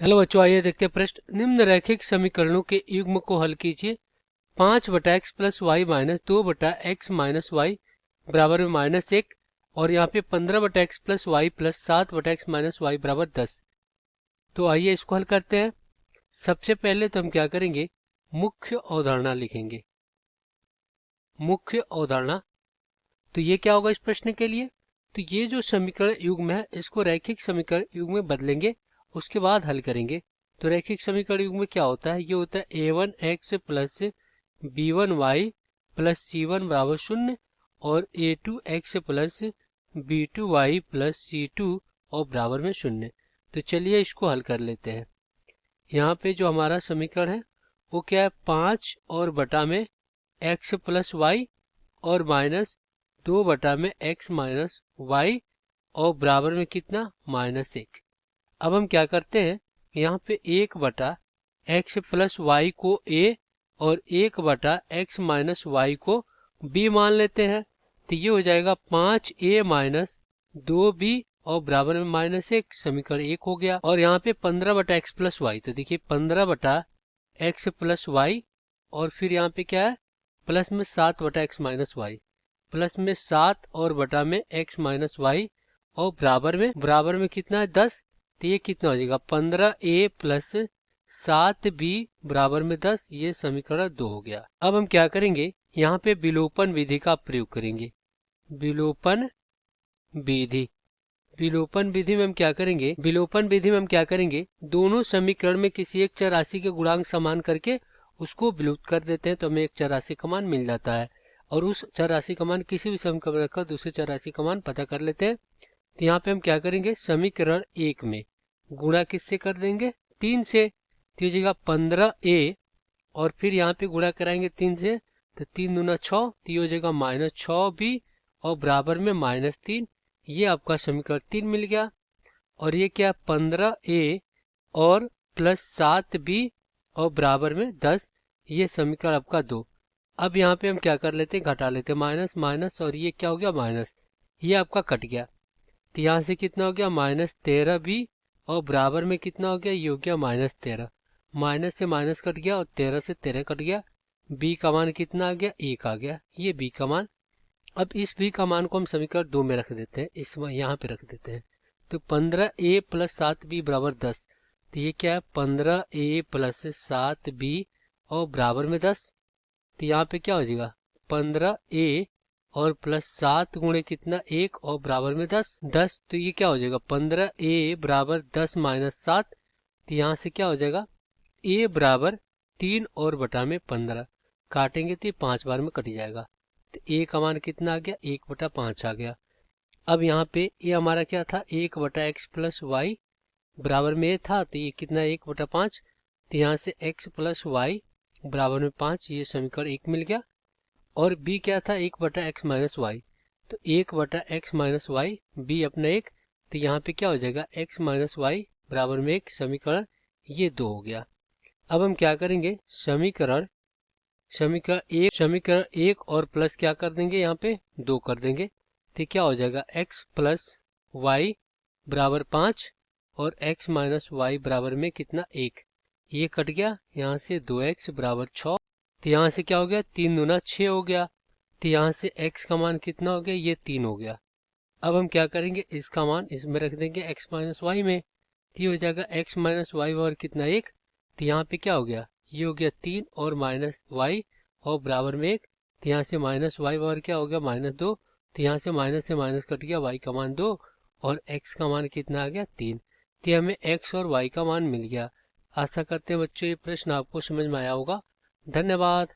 Hello बच्चों, आइए देखते हैं प्रश्न। निम्न रैखिक समीकरणों के युग्म को हल कीजिए। 5/x plus y minus 2/x minus y बराबर में -1 और यहाँ पे 15/x plus y plus 7/x minus y बराबर 10। तो आइए इसको हल करते हैं। सबसे पहले तो हम क्या करेंगे, मुख्य अवधारणा लिखेंगे। मुख्य अवधारणा, तो ये क्या होगा इस प्रश्न के लिए, तो ये जो समीकरण युग्म है इसको रैखिक समीकरण युग्म में बदलेंगे, उसके बाद हल करेंगे। तो रैखिक समीकरण युग्म में क्या होता है, ये होता है a1x plus b1y plus c1 बराबर 0 और a2x plus b2y plus c2 और बराबर में 0। तो चलिए इसको हल कर लेते हैं। यहाँ पे जो हमारा समीकरण है वो क्या है, 5 और बटा में x प्लस वाई और माइनस 2 में x माइनस वाई और बराबर में कितना, -1। अब हम क्या करते हैं, यहाँ पे 1/x प्लस वाई को a और 1/x माइनस वाई को b मान लेते हैं। तो ये हो जाएगा 5a माइनस 2b और बराबर में -1। समीकरण 1 हो गया। और यहाँ पे 15/x प्लस वाई, तो देखिए 15/x प्लस वाई और फिर यहाँ पे क्या है, प्लस में 7/x माइनस वाई, प्लस में 7 और बटा में x माइनस वाई और बराबर में कितना है, 10। तो ये कितना हो जाएगा, 15a प्लस 7b बराबर में 10। ये समीकरण 2 हो गया। अब हम क्या करेंगे, यहाँ पे विलोपन विधि का प्रयोग करेंगे। विलोपन विधि, विलोपन विधि में हम क्या करेंगे, विलोपन विधि में हम क्या करेंगे, दोनों समीकरण में किसी एक चर राशि के गुणांक समान करके उसको विलुप्त कर देते हैं, तो हमें एक चर राशि का मान मिल जाता है। और उस चर राशि का मान किसी भी समीकरण में रखकर दूसरे चर राशि का मान पता कर लेते हैं। तो यहाँ पे हम क्या करेंगे, समीकरण 1 में गुणा किससे कर देंगे, 3 से। तो ये 15a और फिर यहाँ पे गुणा कराएंगे 3 से, तो 3 दूना 6, तो ये हो जाएगा -6b और बराबर में -3। ये आपका समीकरण 3 मिल गया। और ये क्या, 15a और प्लस 7b और बराबर में 10। ये समीकरण आपका 2। अब यहाँ पे हम क्या कर लेते हैं, घटा लेते हैं, माइनस माइनस और ये क्या हो गया, माइनस, ये आपका कट गया। तो यहाँ से कितना हो गया, -13b और बराबर में कितना हो गया, ये हो गया -13। माइनस से माइनस कट गया और 13 से 13 कट गया। b का मान कितना आ गया, 1 आ गया, ये b का मान। अब इस b का मान को हम समीकरण 2 में रख देते हैं, इसमें यहाँ पे रख देते हैं। तो 15a प्लस 7b बराबर 10। तो ये क्या है, 15a प्लस 7b और बराबर में 10। तो यहाँ पे क्या हो जाएगा, 15a और प्लस 7 गुणे कितना, 1 और बराबर में 10। तो ये क्या हो जाएगा, 15a बराबर 10 माइनस 7। तो यहाँ से क्या हो जाएगा, a बराबर 3 और बटा में 15, काटेंगे तो ये 5 बार में कट जाएगा। तो a का मान कितना आ गया, 1/5 आ गया। अब यहाँ पे ये हमारा क्या था, 1/x प्लस वाई बराबर में था, तो ये कितना, 1/5। तो यहाँ से x प्लस वाई बराबर में 5, ये समीकरण 1 मिल गया। और b क्या था, 1/x माइनस वाई, तो 1/x माइनस वाई b अपना 1। तो यहाँ पे क्या हो जाएगा, x माइनस वाई बराबर में 1, समीकरण ये 2 हो गया। अब हम क्या करेंगे, समीकरण एक और प्लस क्या कर देंगे, यहाँ पे 2 कर देंगे। तो क्या हो जाएगा, x प्लस वाई बराबर 5 और x माइनस वाई बराबर में कितना, 1। ये कट गया, यहाँ से 2x बराबर 6। तो यहाँ से क्या हो गया, 3 दूना 6 हो गया। तो यहाँ से x का मान कितना हो गया, ये 3 हो गया। अब हम क्या करेंगे, इसका मान इसमें रख देंगे x माइनस वाई में। तो ये हो जाएगा x माइनस वाई बराबर कितना, 1। तो यहाँ पे क्या हो गया, ये हो गया 3 और माइनस वाई और बराबर में 1। तो यहाँ से माइनस वाई बराबर क्या हो गया, -2। तो यहाँ से माइनस कट गया, y का मान 2 और x का मान कितना आ गया, 3। तो हमें x और y का मान मिल गया। आशा करते हैं बच्चों ये प्रश्न आपको समझ में आया होगा। धन्यवाद।